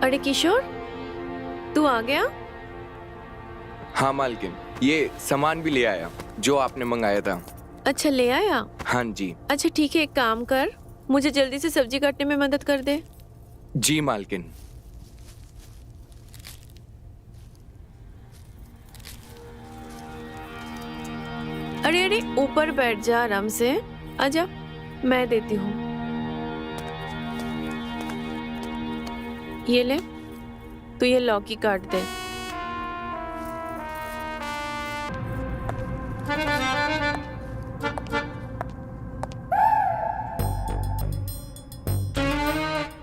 अरे किशोर, तू आ गया? हाँ मालकिन, ये सामान भी ले आया जो आपने मंगाया था। अच्छा, ले आया? हाँ जी। अच्छा ठीक है, एक काम कर, मुझे जल्दी से सब्जी काटने में मदद कर दे। जी मालकिन। अरे अरे, ऊपर बैठ जा आराम से। आजा, मैं देती हूँ। ये ले, तू ये लौकी काट दे।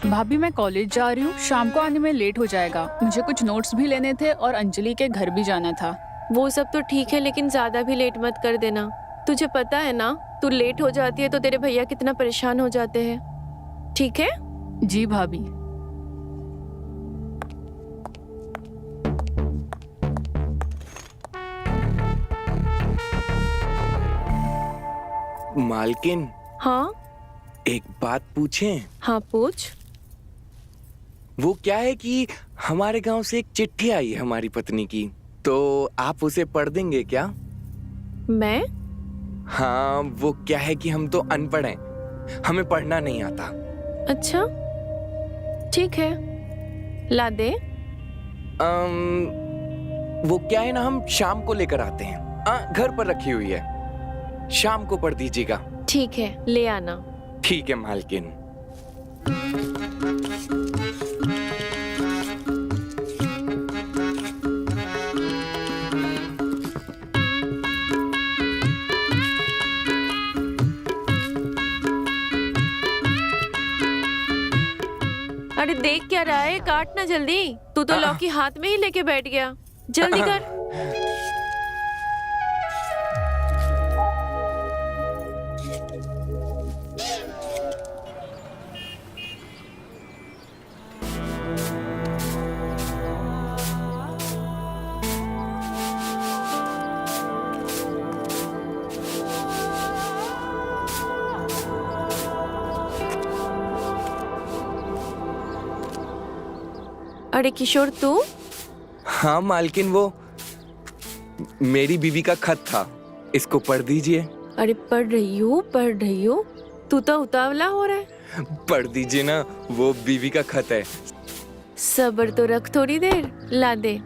भाभी मैं कॉलेज जा रही हूँ, शाम को आने में लेट हो जाएगा। मुझे कुछ नोट्स भी लेने थे और अंजलि के घर भी जाना था। वो सब तो ठीक है, लेकिन ज्यादा भी लेट मत कर देना। तुझे पता है ना, तू लेट हो जाती है तो तेरे भैया कितना परेशान हो जाते हैं। ठीक है? जी भाभी। मालकिन, हाँ एक बात पूछें? हाँ, पूछ। वो क्या है कि हमारे गांव से एक चिट्ठी आई है हमारी पत्नी की, तो आप उसे पढ़ देंगे क्या? मैं? हाँ, वो क्या है कि हम तो अनपढ़ हैं, हमें पढ़ना नहीं आता। अच्छा ठीक है, ला दे। वो क्या है ना, हम शाम को लेकर आते हैं। घर पर रखी हुई है, शाम को पढ़ दीजिएगा। ठीक है, ले आना। ठीक है मालकिन। अरे देख क्या रहा है, काट ना जल्दी। तू तो लौकी हाथ में ही लेके बैठ गया, जल्दी कर। अरे किशोर, तू? हाँ मालकिन, वो मेरी बीवी का खत था, इसको पढ़ दीजिए। अरे पढ़ रही हूँ। तू तो उतावला हो रहा है। पढ़ दीजिए ना, वो बीवी का खत है। सब्र तो रख थोड़ी देर, ला दे।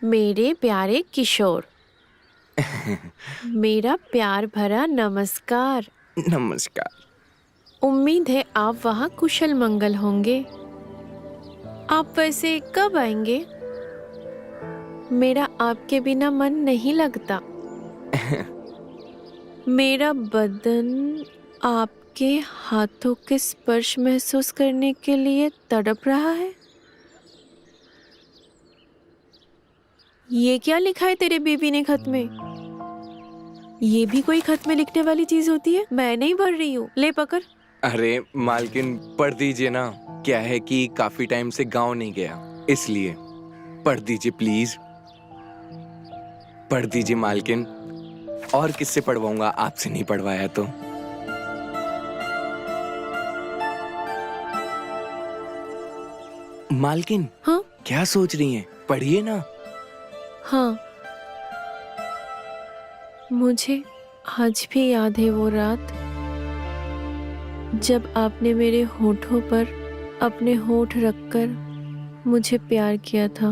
मेरे प्यारे किशोर, मेरा प्यार भरा नमस्कार। नमस्कार। उम्मीद है आप वहाँ कुशल मंगल होंगे। आप वैसे कब आएंगे? मेरा आपके बिना मन नहीं लगता। मेरा बदन आपके हाथों के स्पर्श महसूस करने के लिए तड़प रहा है। ये क्या लिखा है तेरे बीबी ने खत में? ये भी कोई खत में लिखने वाली चीज होती है? मैं नहीं भर रही हूँ, ले पकड़। अरे मालकिन, पढ़ दीजिए ना। क्या है कि काफी टाइम से गांव नहीं गया, इसलिए पढ़ दीजिए प्लीज। पढ़ दीजिए मालकिन। और किससे पढ़वाऊंगा, आपसे नहीं पढ़वाया तो। मालकिन, हाँ क्या सोच रही हैं? पढ़िए ना। हाँ, मुझे आज भी याद है वो रात जब आपने मेरे होठों पर अपने होठ रखकर मुझे प्यार किया था।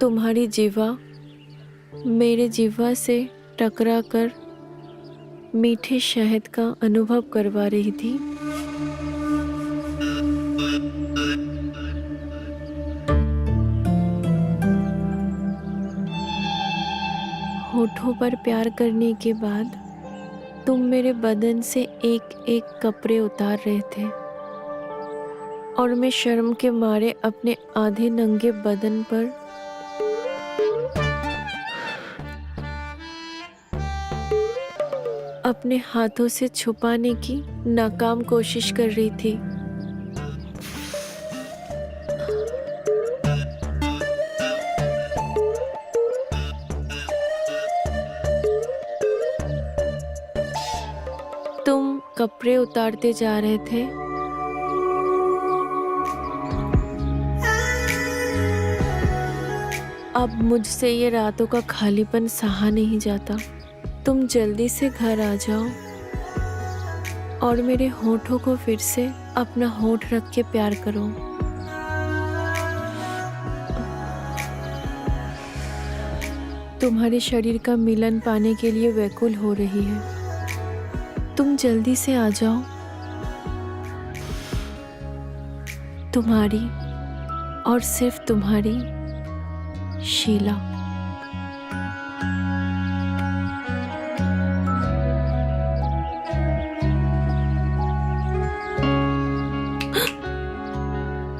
तुम्हारी जिह्वा मेरे जिह्वा से टकरा कर मीठे शहद का अनुभव करवा रही थी। होठों पर प्यार करने के बाद तुम मेरे बदन से एक एक कपड़े उतार रहे थे और मैं शर्म के मारे अपने आधे नंगे बदन पर अपने हाथों से छुपाने की नाकाम कोशिश कर रही थी। तुम कपड़े उतारते जा रहे थे। अब मुझसे ये रातों का खालीपन सहा नहीं जाता। तुम जल्दी से घर आ जाओ और मेरे होठों को फिर से अपना होठ रख के प्यार करो। तुम्हारे शरीर का मिलन पाने के लिए व्याकुल हो रही है। तुम जल्दी से आ जाओ। तुम्हारी और सिर्फ तुम्हारी शीला।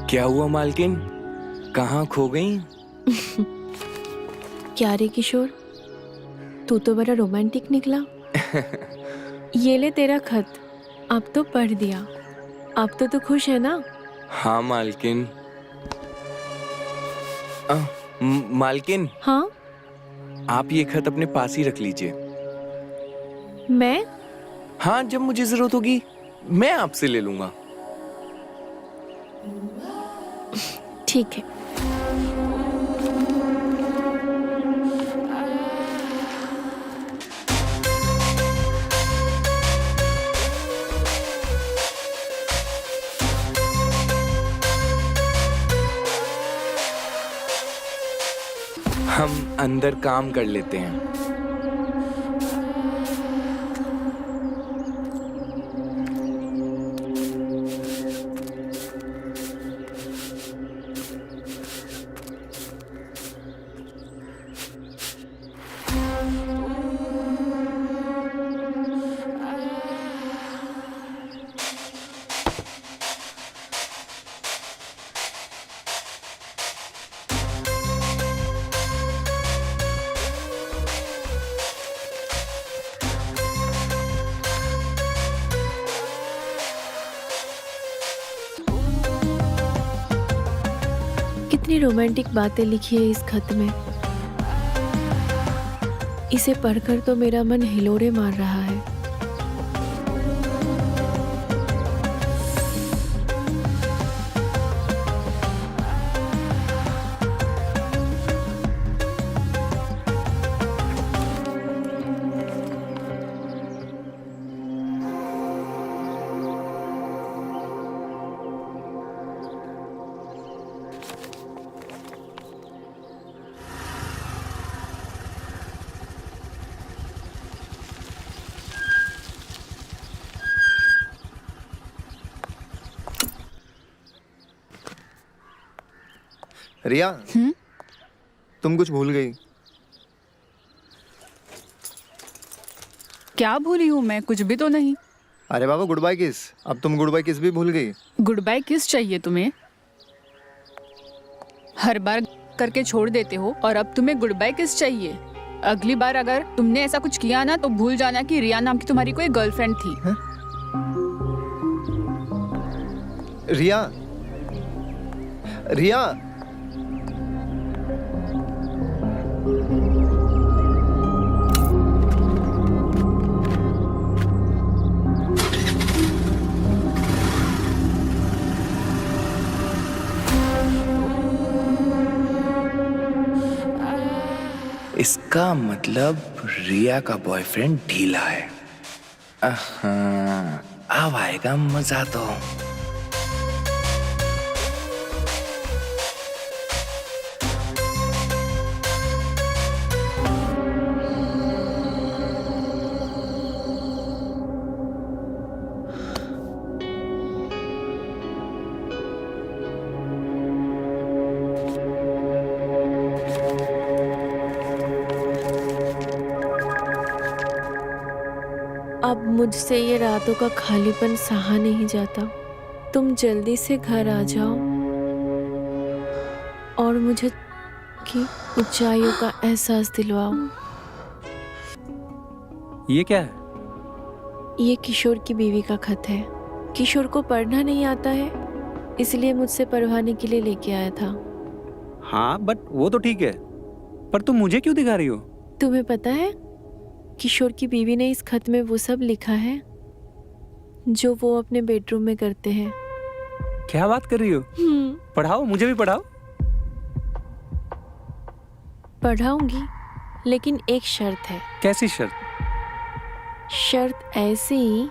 क्या हुआ मालकिन, कहाँ खो गई? क्या रे किशोर, तू तो बड़ा रोमांटिक निकला। ये ले तेरा खत, अब तो पढ़ दिया। अब तो तू खुश है ना? हाँ मालकिन। मालकिन, हाँ आप ये खत अपने पास ही रख लीजिए। मैं? हाँ, जब मुझे जरूरत होगी मैं आपसे ले लूंगा। ठीक है। हम अंदर काम कर लेते हैं। कितनी रोमांटिक बातें लिखी है इस खत में। इसे पढ़कर तो मेरा मन हिलोरे मार रहा है। रिया, तुम कुछ भूल गई। क्या भूली हूँ मैं? कुछ भी तो नहीं। अरे बाबा, गुड बाय किस। अब तुम गुड बाय किस भी भूल गई। गुड बाय किस चाहिए तुम्हें? हर बार करके छोड़ देते हो और अब तुम्हें गुड बाय किस चाहिए? अगली बार अगर तुमने ऐसा कुछ किया ना तो भूल जाना कि रिया नाम की तुम्हारी कोई गर्लफ्रेंड थी। रिया, रिया, इसका मतलब रिया का बॉयफ्रेंड ढीला है। हाँ, अब आएगा मजा तो। अब मुझसे ये रातों का खालीपन सहा नहीं जाता। तुम जल्दी से घर आ जाओ और मुझे की ऊंचाइयों का एहसास दिलवाओ। ये क्या है? ये किशोर की बीवी का खत है। किशोर को पढ़ना नहीं आता है, इसलिए मुझसे पढ़वाने के लिए लेके आया था। हाँ बट वो तो ठीक है, पर तुम मुझे क्यों दिखा रही हो? तुम्हें पता है किशोर की बीवी ने इस खत में वो सब लिखा है जो वो अपने बेडरूम में करते हैं। क्या बात कर रही हो? पढ़ाओ, मुझे भी पढ़ाओ। पढ़ाऊंगी, लेकिन एक शर्त है। कैसी शर्त? शर्त ऐसी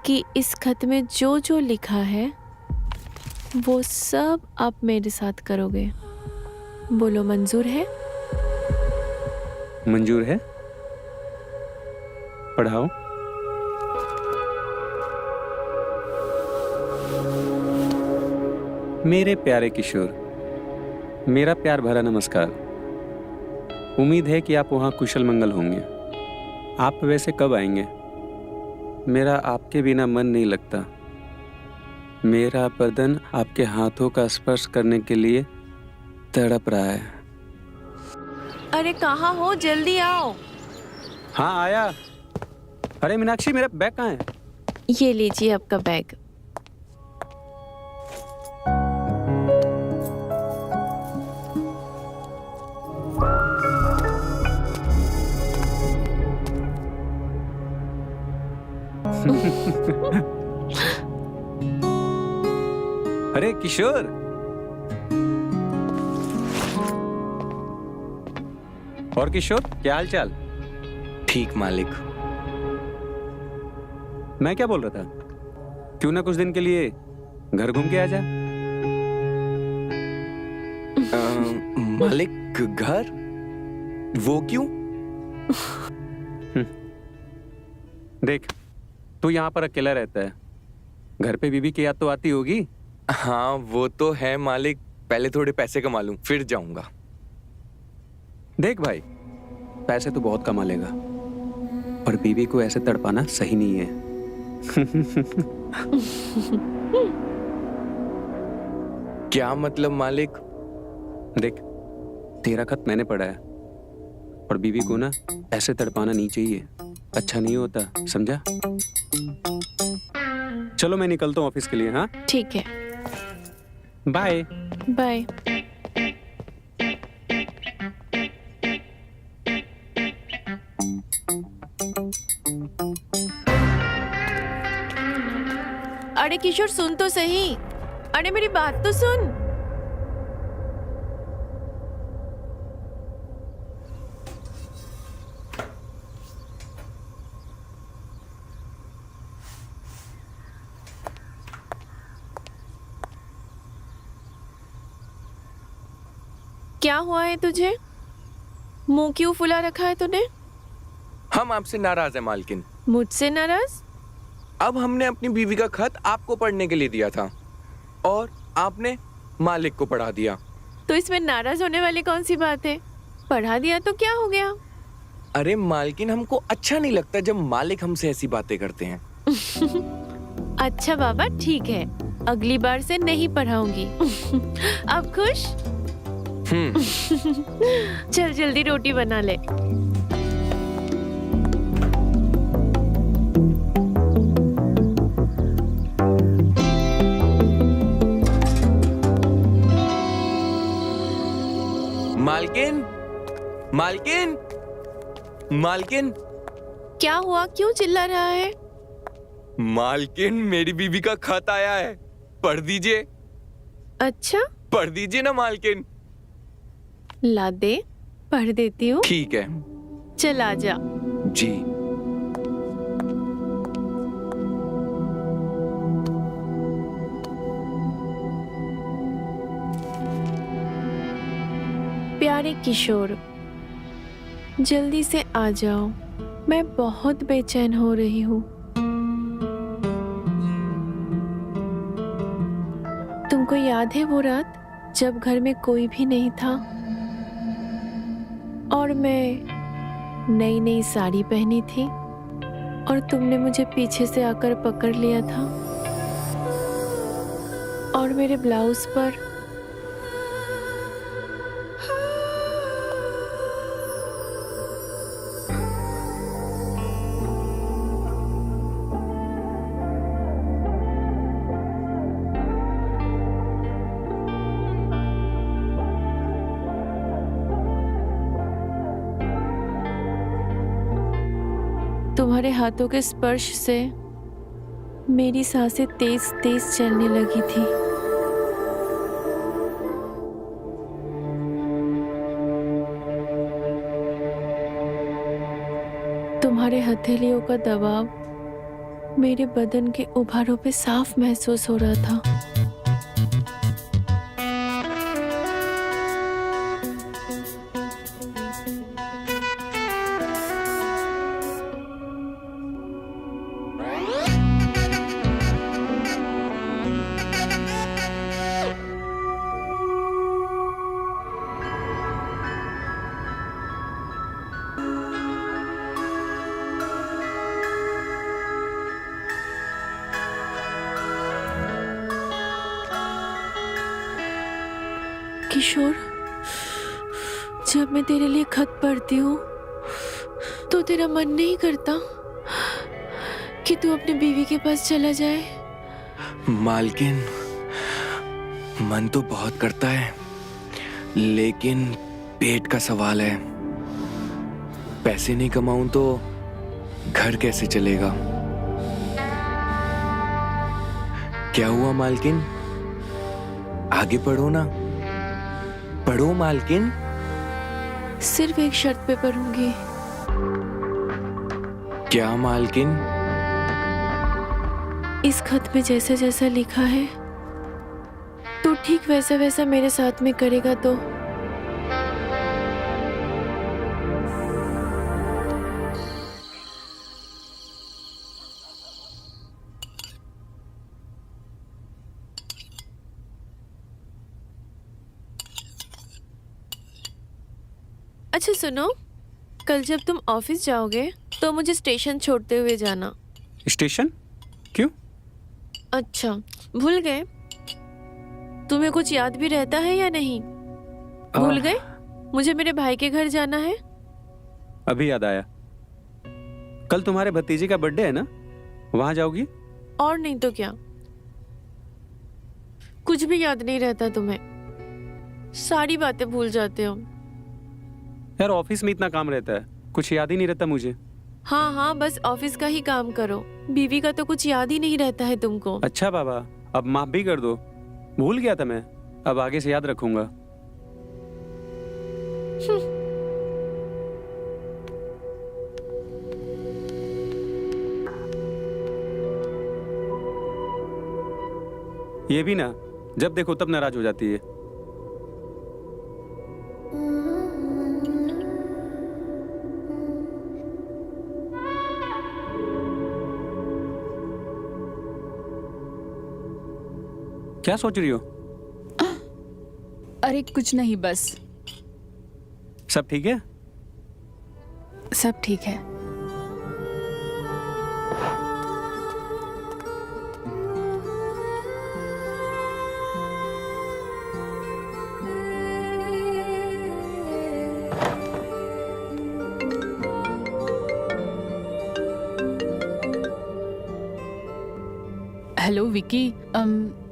कि इस खत में जो जो लिखा है वो सब आप मेरे साथ करोगे। बोलो, मंजूर है? मंजूर है। पढ़ाओ। मेरे प्यारे किशोर, मेरा प्यार भरा नमस्कार। उम्मीद है कि आप वहाँ कुशल मंगल होंगे। आप वैसे कब आएंगे? मेरा आपके बिना मन नहीं लगता। मेरा बदन आपके हाथों का स्पर्श करने के लिए तड़प रहा है। अरे कहाँ हो, जल्दी आओ। हाँ आया। अरे मीनाक्षी, मेरा बैग कहाँ है? ये लीजिए आपका बैग। अरे किशोर, और किशोर क्या हाल चाल? ठीक मालिक। मैं क्या बोल रहा था, क्यों ना कुछ दिन के लिए घर घूम के आ जा? मालिक घर? वो क्यों? देख, तू यहाँ पर अकेला रहता है, घर पे बीबी की याद तो आती होगी। हाँ वो तो है मालिक, पहले थोड़े पैसे कमा लूं फिर जाऊंगा। देख भाई, पैसे तो बहुत कमा लेगा, पर बीबी को ऐसे तड़पाना सही नहीं है। क्या मतलब मालिक? देख, तेरा खत मैंने पढ़ा है, और बीबी को ना ऐसे तड़पाना नहीं चाहिए, अच्छा नहीं होता, समझा? चलो मैं निकलता हूँ ऑफिस के लिए। हाँ ठीक है, बाय बाय। अरे किशोर सुन तो सही। अरे मेरी बात तो सुन। क्या हुआ है तुझे? मुंह क्यों फुला रखा है तूने? हम आपसे नाराज हैं मालकिन। मुझसे नाराज? अब हमने अपनी बीवी का खत आपको पढ़ने के लिए दिया था और आपने मालिक को पढ़ा दिया। तो इसमें नाराज होने वाली कौन सी बात है? पढ़ा दिया तो क्या हो गया? अरे मालकिन, हमको अच्छा नहीं लगता जब मालिक हमसे ऐसी बातें करते हैं। अच्छा बाबा ठीक है, अगली बार से नहीं पढ़ाऊंगी। अब खुश? चल जल्दी रोटी बना ले। मालकिन, मालकिन, मालकिन। क्या हुआ, क्यों चिल्ला रहा है? मालकिन, मेरी बीवी का खत आया है, पढ़ दीजिए। अच्छा, पढ़ दीजिए ना मालकिन। ला दे, पढ़ देती हूँ। ठीक है। चल आजा। जी। प्यारे किशोर, जल्दी से आ जाओ, मैं बहुत बेचैन हो रही हूँ। तुमको याद है वो रात जब घर में कोई भी नहीं था और मैं नई नई साड़ी पहनी थी और तुमने मुझे पीछे से आकर पकड़ लिया था और मेरे ब्लाउज पर तुम्हारे हाथों के स्पर्श से मेरी सांसें तेज तेज चलने लगी थी। तुम्हारे हथेलियों का दबाव मेरे बदन के उभारों पे साफ महसूस हो रहा था। किशोर, जब मैं तेरे लिए खत पढ़ती हूँ तो तेरा मन नहीं करता कि तू अपने बीवी के पास चला जाए? मालकिन, मन तो बहुत करता है, लेकिन पेट का सवाल है। पैसे नहीं कमाऊं तो घर कैसे चलेगा? क्या हुआ मालकिन? आगे पढ़ो ना, पढ़ो मालकिन। सिर्फ एक शर्त पे पढ़ूंगी। क्या मालकिन? इस खत में जैसा जैसा लिखा है तो ठीक वैसा वैसा मेरे साथ में करेगा तो? अच्छा सुनो, कल जब तुम ऑफिस जाओगे तो मुझे स्टेशन छोड़ते हुए जाना। स्टेशन? क्यों? अच्छा, भूल गए? तुम्हें कुछ याद भी रहता है या नहीं? भूल गए? मुझे मेरे भाई के घर जाना है। अभी याद आया, कल तुम्हारे भतीजे का बर्थडे है ना, वहां जाओगी? और नहीं तो क्या, कुछ भी याद नहीं रहता तुम्हें, सारी बातें भूल जाते हो। यार ऑफिस में इतना काम रहता है, कुछ याद ही नहीं रहता मुझे। हाँ हाँ, बस ऑफिस का ही काम करो, बीवी का तो कुछ याद ही नहीं रहता है तुमको। अच्छा बाबा, अब माफ भी कर दो, भूल गया था मैं, अब आगे से याद रखूंगा। ये भी ना, जब देखो तब नाराज हो जाती है। क्या सोच रही हो? अरे कुछ नहीं, बस सब ठीक है? सब ठीक है। हेलो विकी,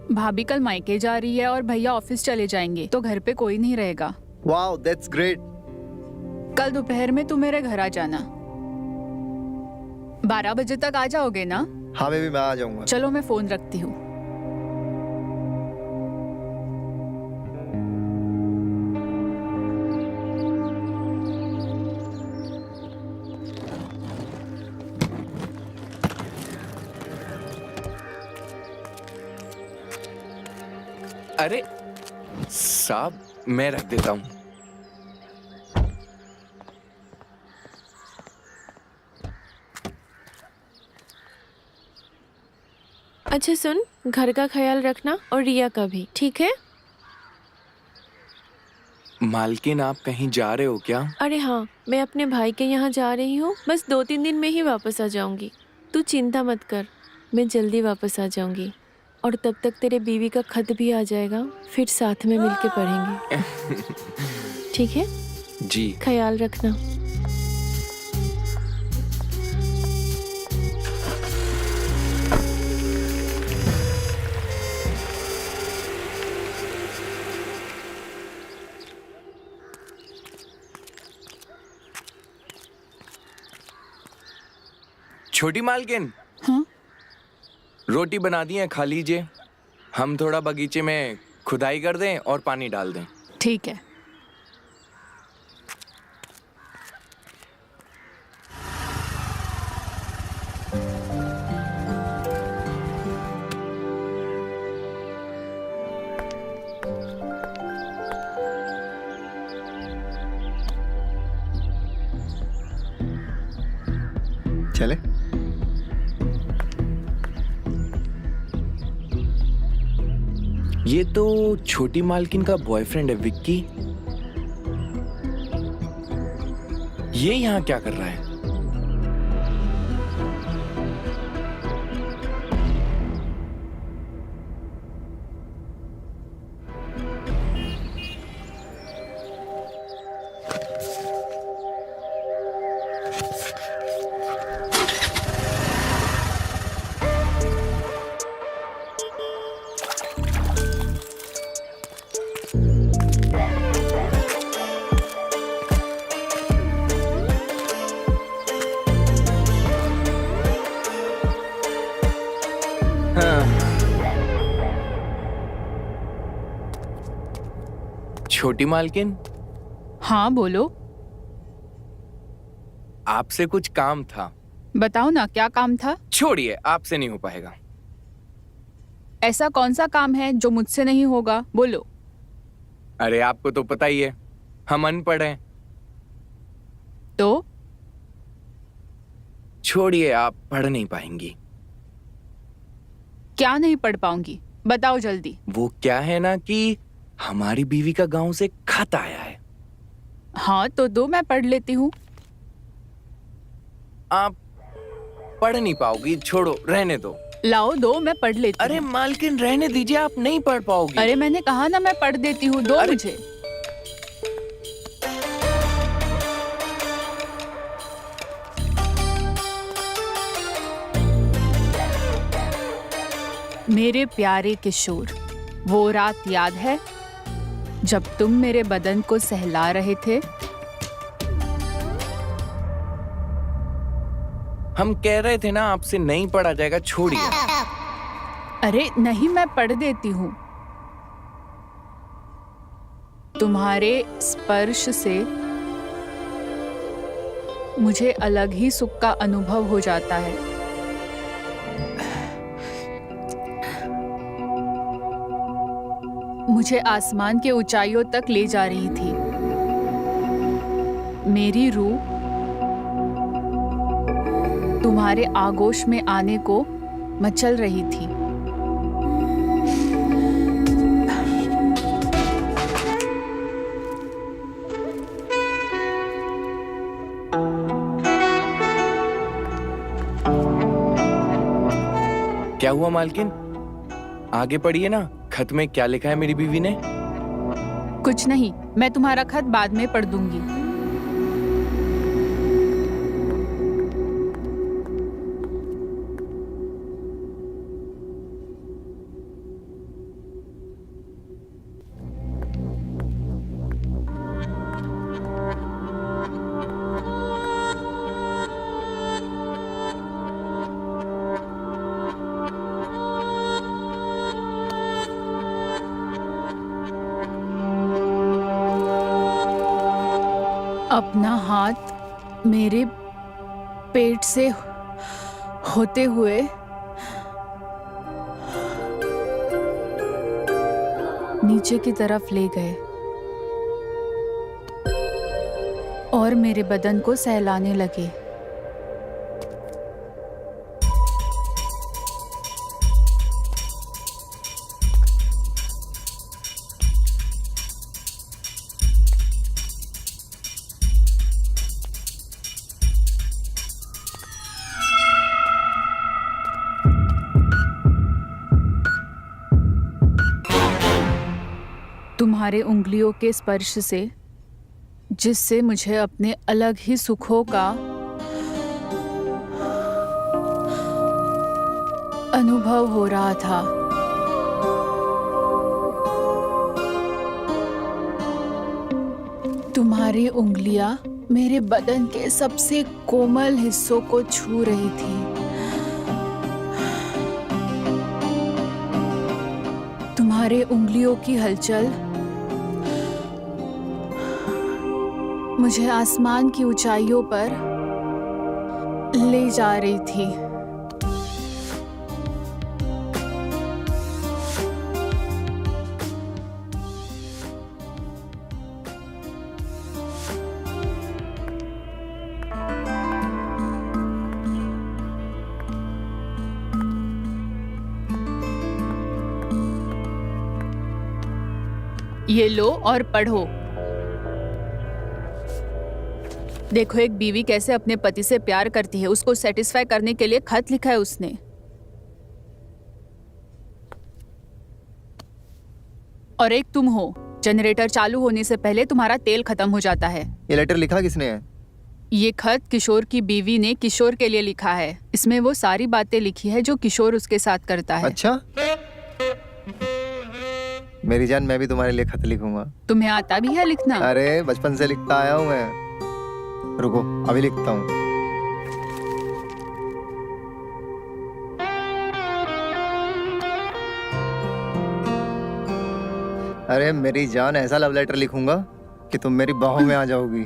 भाभी कल मायके जा रही है और भैया ऑफिस चले जाएंगे तो घर पे कोई नहीं रहेगा। Wow, that's great. कल दोपहर में तू मेरे घर आ जाना, 12 बजे तक आ जाओगे ना? हाँ बेबी, मैं आ जाऊंगा। चलो मैं फोन रखती हूँ। अरे साहब, मैं रख देता हूँ। अच्छा सुन, घर का ख्याल रखना और रिया का भी, ठीक है? मालकिन आप कहीं जा रहे हो क्या? अरे हाँ, मैं अपने भाई के यहाँ जा रही हूँ, बस 2-3 दिन में ही वापस आ जाऊंगी। तू चिंता मत कर, मैं जल्दी वापस आ जाऊंगी और तब तक तेरे बीवी का खत भी आ जाएगा, फिर साथ में मिलके पढ़ेंगे। ठीक है? जी। ख्याल रखना। छोटी मालकिन, हाँ? रोटी बना दी है, खा लीजिए। हम थोड़ा बगीचे में खुदाई कर दें और पानी डाल दें। ठीक है। चले? ये तो छोटी मालकिन का बॉयफ्रेंड है विक्की। ये यहाँ क्या कर रहा है? छोटी मालकिन, हाँ बोलो। आपसे कुछ काम था। बताओ ना, क्या काम था? छोड़िए, आपसे नहीं हो पाएगा। ऐसा कौन सा काम है जो मुझसे नहीं होगा? बोलो। अरे आपको तो पता ही है, हम अनपढ़ हैं। तो छोड़िए, आप पढ़ नहीं पाएंगी। क्या नहीं पढ़ पाऊंगी? बताओ जल्दी। वो क्या है ना कि हमारी बीवी का गांव से खत आया है। हाँ तो दो, मैं पढ़ लेती हूँ। आप पढ़ नहीं पाओगी, छोड़ो, रहने दो। लाओ, दो, मैं पढ़ लेती अरे हूँ। मालकिन रहने दीजिए, आप नहीं पढ़ पाओगी। अरे मैंने कहा ना, मैं पढ़ देती हूँ, दो अरे- मुझे। मेरे प्यारे किशोर, वो रात याद है जब तुम मेरे बदन को सहला रहे थे? हम कह रहे थे ना, आपसे नहीं पढ़ा जाएगा, छोड़िए। अरे नहीं, मैं पढ़ देती हूँ। तुम्हारे स्पर्श से मुझे अलग ही सुख का अनुभव हो जाता है। मुझे आसमान के ऊंचाइयों तक ले जा रही थी। मेरी रूह तुम्हारे आगोश में आने को मचल रही थी। क्या हुआ मालकिन? आगे पढ़िए ना, खत में क्या लिखा है मेरी बीवी ने? कुछ नहीं, मैं तुम्हारा खत बाद में पढ़ दूंगी। अपना हाथ मेरे पेट से होते हुए नीचे की तरफ ले गए और मेरे बदन को सहलाने लगे। तुम्हारे उंगलियों के स्पर्श से, जिससे मुझे अपने अलग ही सुखों का अनुभव हो रहा था। तुम्हारी उंगलियां मेरे बदन के सबसे कोमल हिस्सों को छू रही थी। तुम्हारे उंगलियों की हलचल मुझे आसमान की ऊंचाइयों पर ले जा रही थी। ये लो और पढ़ो। देखो एक बीवी कैसे अपने पति से प्यार करती है, उसको सेटिस्फाई करने के लिए खत लिखा है उसने। और एक तुम हो, जनरेटर चालू होने से पहले तुम्हारा तेल खत्म हो जाता है। ये लेटर लिखा किसने है? ये खत किशोर की बीवी ने किशोर के लिए लिखा है। इसमें वो सारी बातें लिखी है जो किशोर उसके साथ करता है। अच्छा, मेरी जान, मैं भी तुम्हारे लिए खत लिखूंगा। तुम्हें आता भी है लिखना? अरे बचपन से लिखता आया हूँ मैं। रुको, अभी लिखता हूँ। अरे मेरी जान, ऐसा लव लेटर लिखूंगा कि तुम मेरी बाहों में आ जाओगी।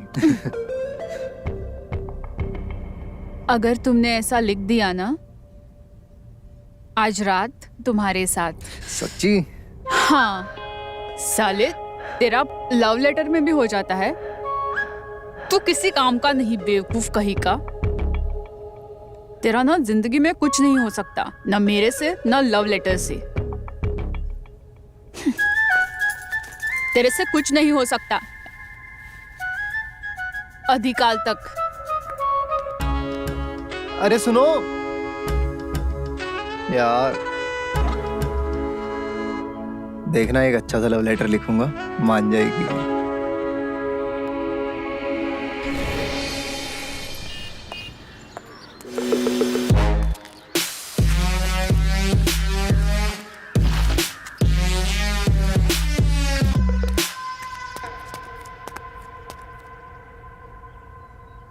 अगर तुमने ऐसा लिख दिया ना, आज रात तुम्हारे साथ। सच्ची? हाँ साले, तेरा लव लेटर में भी हो जाता है। तू किसी काम का नहीं, बेवकूफ कहीं का। तेरा ना जिंदगी में कुछ नहीं हो सकता, ना मेरे से ना लव लेटर से। तेरे से कुछ नहीं हो सकता अधिकाल तक। अरे सुनो यार, देखना एक अच्छा सा लव लेटर लिखूंगा, मान जाएगी।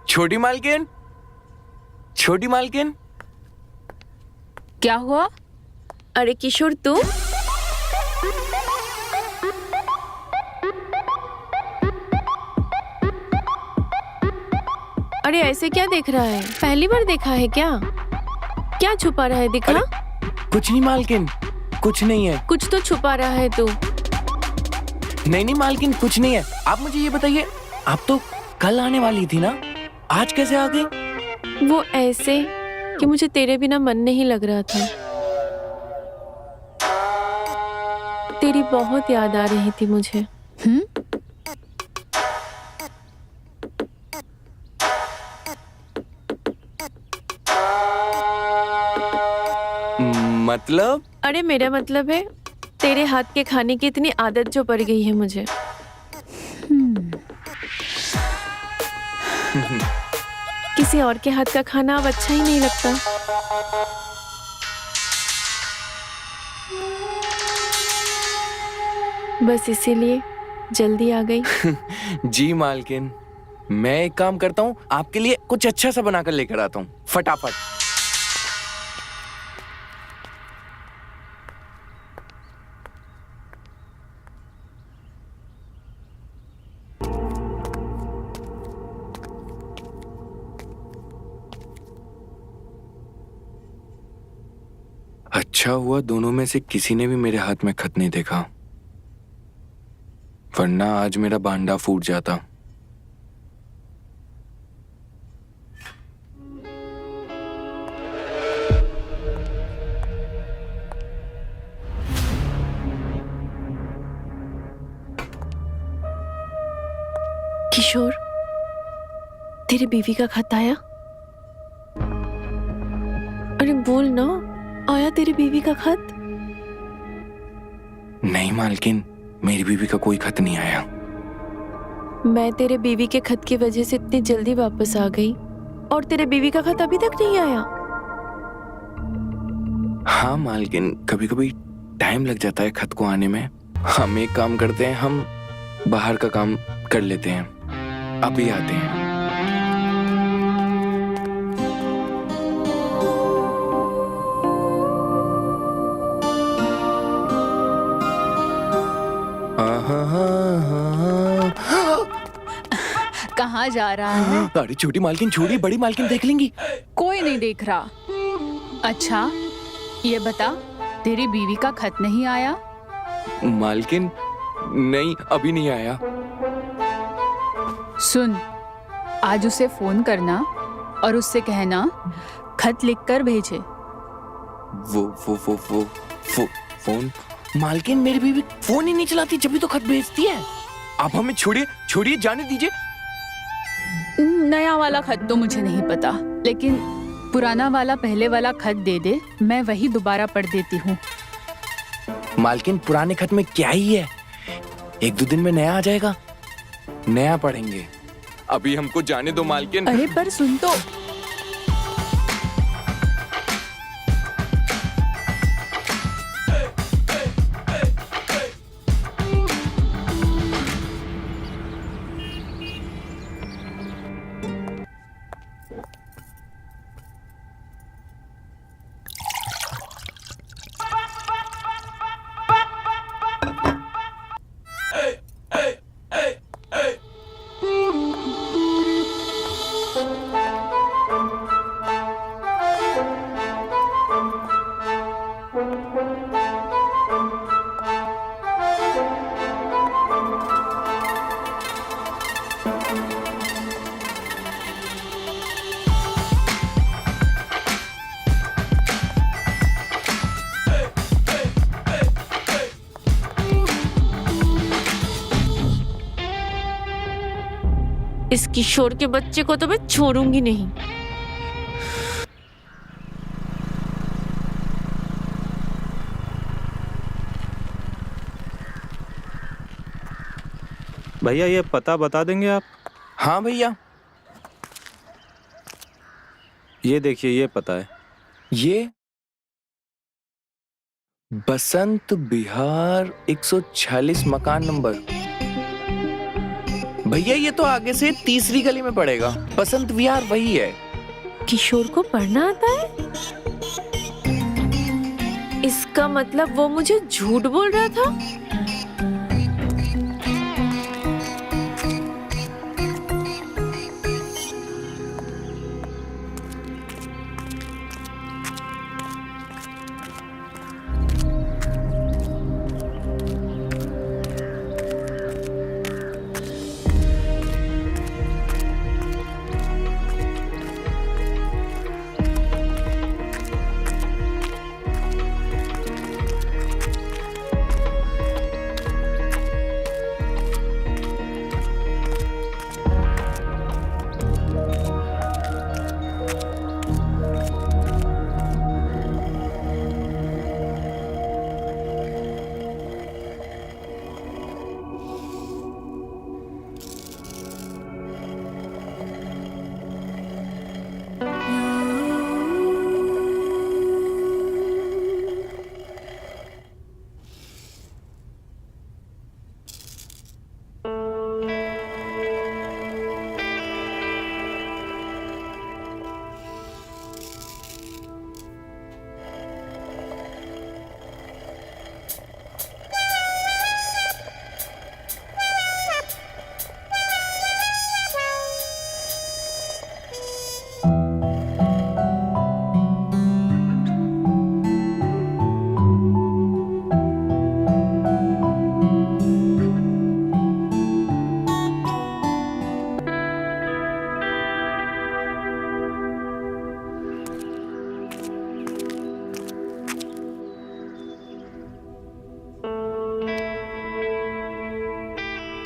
छोटी मालकिन, छोटी मालकिन। क्या हुआ? अरे किशोर, तू? अरे ऐसे क्या देख रहा है? पहली बार देखा है क्या? क्या छुपा रहा है, दिखा। कुछ नहीं मालकिन, कुछ नहीं है। कुछ तो छुपा रहा है तू। नहीं नहीं मालकिन, कुछ नहीं है। आप मुझे ये बताइए, आप तो कल आने वाली थी ना, आज कैसे आ गई? वो ऐसे कि मुझे तेरे बिना मन नहीं लग रहा था। तेरी बहुत याद आ रही थी मुझे। मतलब? अरे मेरा मतलब है तेरे हाथ के खाने की इतनी आदत जो पड़ गई है मुझे। किसी और के हाथ का खाना अब अच्छा ही नहीं लगता। बस इसीलिए जल्दी आ गई। जी मालकिन, मैं एक काम करता हूँ, आपके लिए कुछ अच्छा सा बनाकर लेकर आता हूँ, फटाफट। अच्छा हुआ दोनों में से किसी ने भी मेरे हाथ में खत नहीं देखा, वरना आज मेरा भांडा फूट जाता। किशोर, तेरी बीवी का खत आया? अरे बोल ना, आया तेरी बीवी का खत? नहीं मालकिन, मेरी बीवी का कोई खत नहीं आया। मैं तेरे बीवी के खत की वजह से इतनी जल्दी वापस आ गई और तेरे बीवी का खत अभी तक नहीं आया। हाँ मालकिन, कभी कभी टाइम लग जाता है खत को आने में। हम एक काम करते हैं, हम बाहर का काम कर लेते हैं, अभी आते हैं। कहाँ जा रहा है? अरे छोटी मालकिन छोड़ी, बड़ी मालकिन देख लेंगी। कोई नहीं देख रहा। अच्छा ये बता, तेरी बीवी का खत नहीं आया? मालकिन नहीं, अभी नहीं आया। सुन, आज उसे फोन करना और उससे कहना खत लिखकर भेजे। वो फोन? मालकिन मेरी बीवी फोन ही नहीं चलाती, जब भी तो खत भेजती है। आप हमें छोड़िए, जाने दीजिए। नया वाला खत तो मुझे नहीं पता, लेकिन पुराना वाला पहले वाला खत दे दे, मैं वही दोबारा पढ़ देती हूँ। मालकिन पुराने खत में क्या ही है, 1-2 दिन में नया आ जाएगा, नया पढ़ेंगे। अभी हमको जाने दो मालकिन। अरे पर सुन तो। इस किशोर के बच्चे को तो मैं छोड़ूंगी नहीं। भैया ये पता बता देंगे आप? हाँ भैया, ये देखिए, ये पता है। ये बसंत विहार 146 मकान नंबर। भैया ये तो आगे से तीसरी गली में पड़ेगा, बसंत विहार वही है। किशोर को पढ़ना आता है? इसका मतलब वो मुझे झूठ बोल रहा था।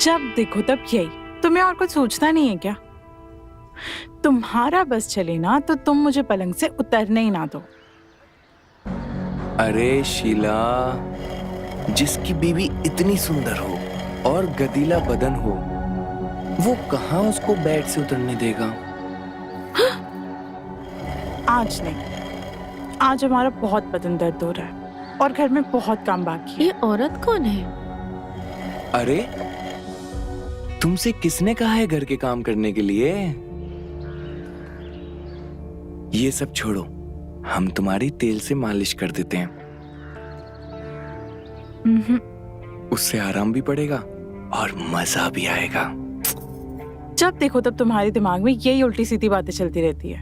जब देखो तब यही, तुम्हें और कुछ सोचना नहीं है क्या? तुम्हारा बस चले ना तो तुम मुझे पलंग से उतरने ही ना दो। अरे शीला, जिसकी बीवी इतनी सुंदर हो और गदीला बदन हो, वो कहाँ उसको बेड से उतरने देगा? आज नहीं, आज हमारा बहुत बदन दर्द हो रहा है और घर में बहुत काम बाकी है। ये औरत कौन है? अरे तुमसे किसने कहा है घर के काम करने के लिए? ये सब छोड़ो, हम तुम्हारी तेल से मालिश कर देते हैं। उससे आराम भी पड़ेगा और मजा भी आएगा। जब देखो तब तुम्हारे दिमाग में यही उल्टी सीधी बातें चलती रहती है।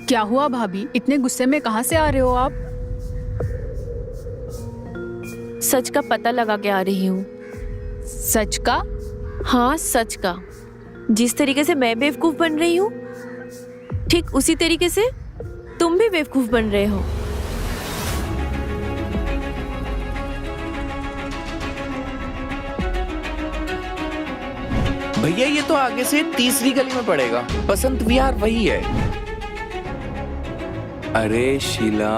क्या हुआ भाभी, इतने गुस्से में कहाँ से आ रहे हो आप? सच का पता लगा के आ रही हूँ। सच का? हाँ, सच का। जिस तरीके से मैं बेवकूफ बन रही हूँ, ठीक उसी तरीके से तुम भी बेवकूफ बन रहे हो। भैया ये तो आगे से तीसरी गली में पड़ेगा, बसंत विहार वही है। अरे शीला,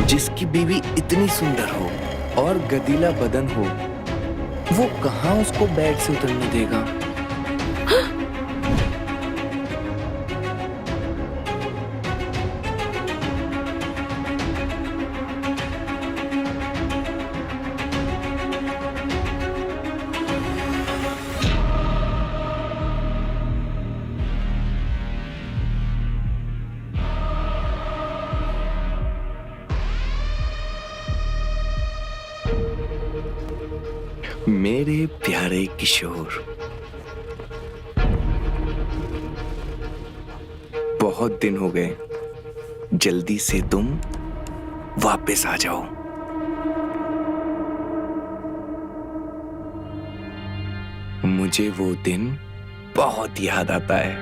जिसकी बीवी इतनी सुंदर हो और गदीला बदन हो, वो कहाँ उसको बेड से उतरने देगा? मेरे प्यारे किशोर, बहुत दिन हो गए, जल्दी से तुम वापस आ जाओ। मुझे वो दिन बहुत याद आता है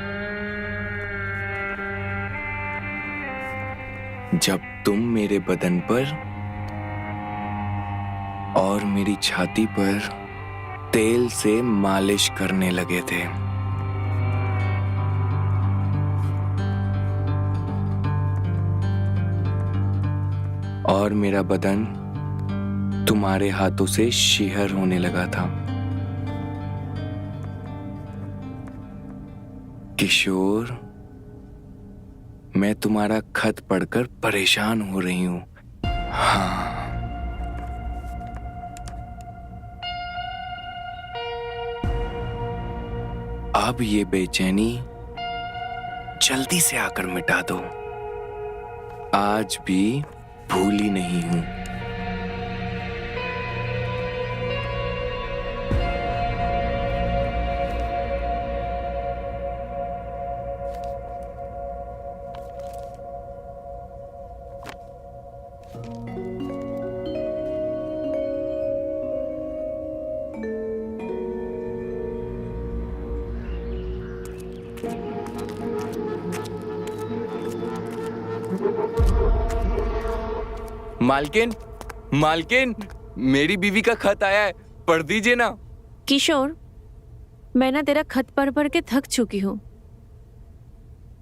जब तुम मेरे बदन पर और मेरी छाती पर तेल से मालिश करने लगे थे। और मेरा बदन तुम्हारे हाथों से शीहर होने लगा था। किशोर, मैं तुम्हारा खत पढ़कर परेशान हो रही हूं। हाँ, अब ये बेचैनी जल्दी से आकर मिटा दो। आज भी भूली नहीं हूं। मालकिन, मालकिन, मेरी बीवी का खत आया है, पढ़ दीजिए ना। किशोर, मैं ना तेरा खत पढ़ पढ़ के थक चुकी हूँ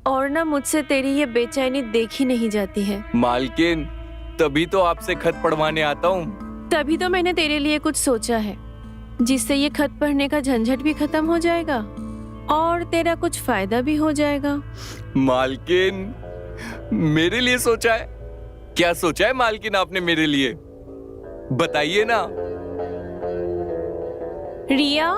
और ना मुझसे तेरी ये बेचैनी देखी नहीं जाती है। मालकिन, तभी तो आपसे खत पढ़वाने आता हूँ। तभी तो मैंने तेरे लिए कुछ सोचा है, जिससे ये खत पढ़ने का झंझट भी खत्म हो जाएगा और तेरा कुछ फायदा भी हो जाएगा। मालकिन, मेरे लिए सोचा है? क्या सोचा है मालकिन आपने मेरे लिए? बताइए ना। रिया,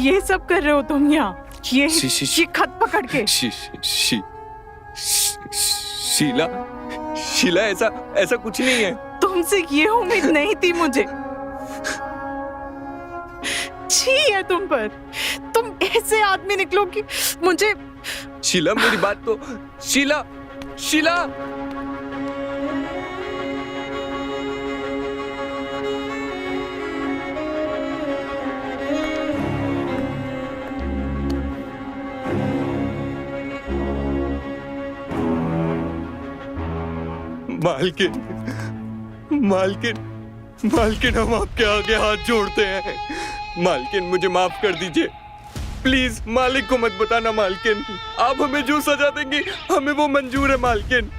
ये सब कर रहे हो तुम यहाँ? ये खत पकड़ के? शीला, शीला ऐसा ऐसा कुछ नहीं है। तुमसे ये उम्मीद नहीं थी मुझे। छी है तुम पर। तुम ऐसे आदमी निकलो कि मुझे। शीला मेरी बात तो, शीला, शीला। मालकिन, मालकिन, मालकिन, हम आपके आगे हाथ जोड़ते हैं। मालकिन मुझे माफ कर दीजिए, प्लीज। मालिक को मत बताना मालकिन। आप हमें जो सजा देंगी हमें वो मंजूर है मालकिन।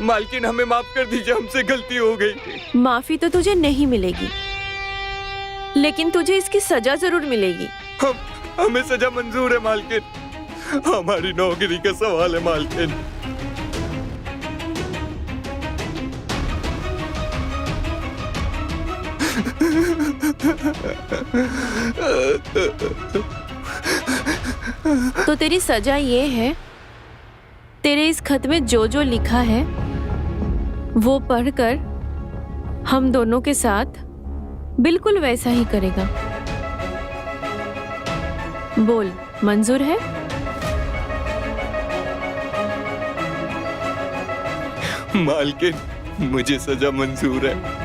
मालकिन हमें माफ कर दीजिए, हमसे गलती हो गई। माफी तो तुझे नहीं मिलेगी, लेकिन तुझे इसकी सजा जरूर मिलेगी। हमें सजा मंजूर है मालकिन। हमारी नौकरी का सवाल है मालकिन। तो तेरी सजा ये है, तेरे इस खत में जो जो लिखा है वो पढ़कर हम दोनों के साथ बिल्कुल वैसा ही करेगा। बोल, मंजूर है? मालकिन मुझे सजा मंजूर है।